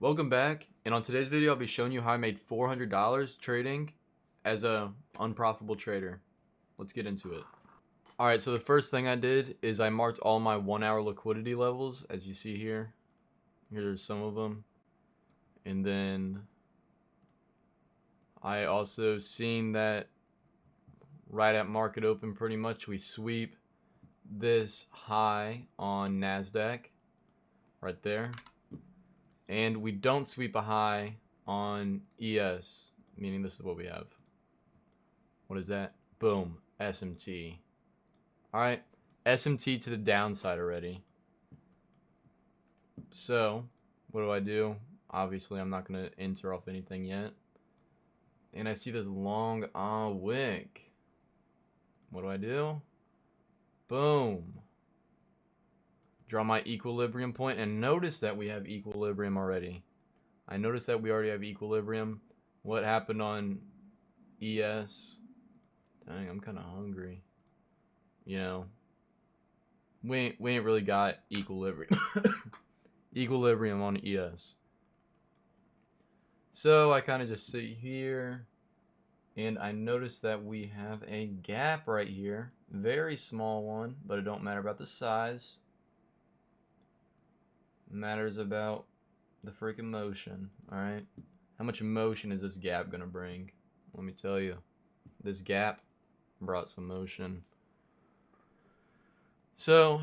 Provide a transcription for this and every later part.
Welcome back, and on today's video I'll be showing you how I made $400 trading as a unprofitable trader. Let's get into it. Alright, so the first thing I did is I marked all my 1 hour liquidity levels, as you see here. Here's some of them. And then I also seen that right at market open pretty much we sweep this high on nasdaq right there. And we don't sweep a high on ES, meaning this is what we have. What is that? Boom, SMT. Alright, SMT to the downside already. So, what do? Obviously, I'm not going to enter off anything yet. And I see this long wick. What do? Boom. Draw my equilibrium point, and notice that we have equilibrium already. I noticed that we already have equilibrium. What happened on ES? Dang, I'm kind of hungry. You know, we ain't really got equilibrium. Equilibrium on ES. So I kind of just sit here, and I notice that we have a gap right here. Very small one, but it don't matter about the size. Matters about the freaking motion. Alright, how much motion is this gap gonna bring? Let me tell you, this gap brought some motion. So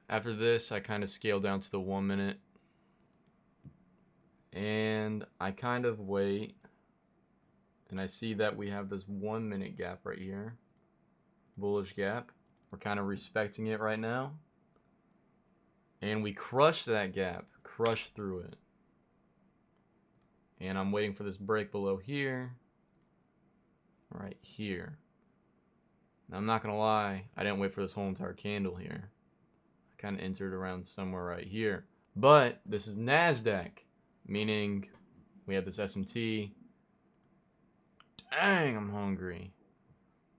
after this I kind of scale down to the 1 minute, and I kind of wait, and I see that we have this 1 minute gap right here, bullish gap. We're kind of respecting it right now. And we crushed that gap, crushed through it. And I'm waiting for this break below here, right here. Now, I'm not going to lie, I didn't wait for this whole entire candle here. I kind of entered around somewhere right here. But this is NASDAQ, meaning we have this SMT. Dang, I'm hungry.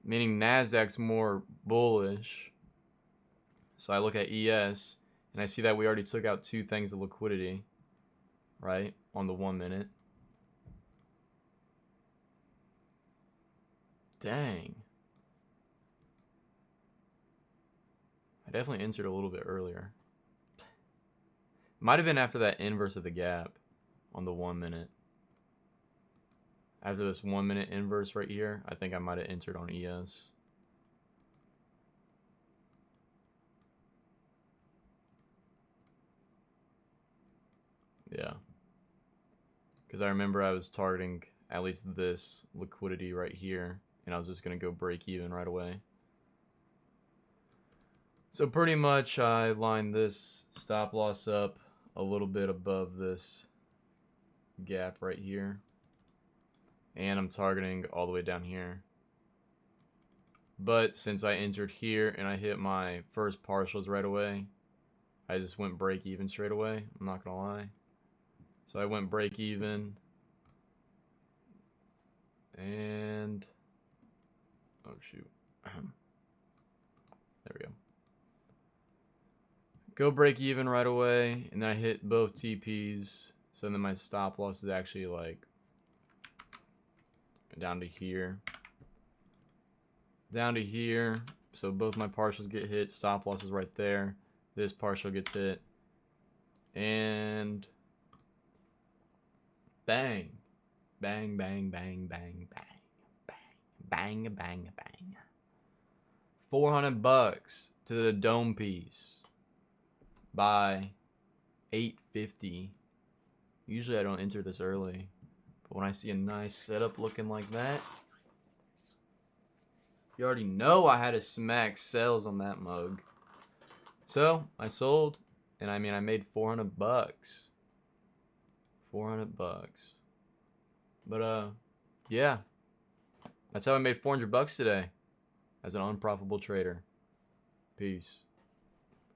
Meaning NASDAQ's more bullish. So I look at ES. And I see that we already took out 2 things of liquidity, right, on the 1 minute. Dang. I definitely entered a little bit earlier. Might have been after that inverse of the gap on the 1 minute. After this 1 minute inverse right here, I think I might have entered on ES. Yeah, because I remember I was targeting at least this liquidity right here, and I was just going to go break even right away. So pretty much I lined this stop loss up a little bit above this gap right here, and I'm targeting all the way down here. But since I entered here and I hit my first partials right away, I just went break even straight away. I'm not going to lie. So I went break even, and oh shoot, there we go. Go break even right away, and then I hit both TPs. So then my stop loss is actually like down to here, So both my partials get hit. Stop loss is right there. This partial gets hit, and bang, bang, bang, bang, bang, bang, bang, bang, bang, bang. $400 to the dome piece by 8:50. Usually I don't enter this early, but when I see a nice setup looking like that, you already know I had to smack sales on that mug. So I sold, and I made $400. $400. But yeah, that's how I made $400 today as an unprofitable trader. Peace.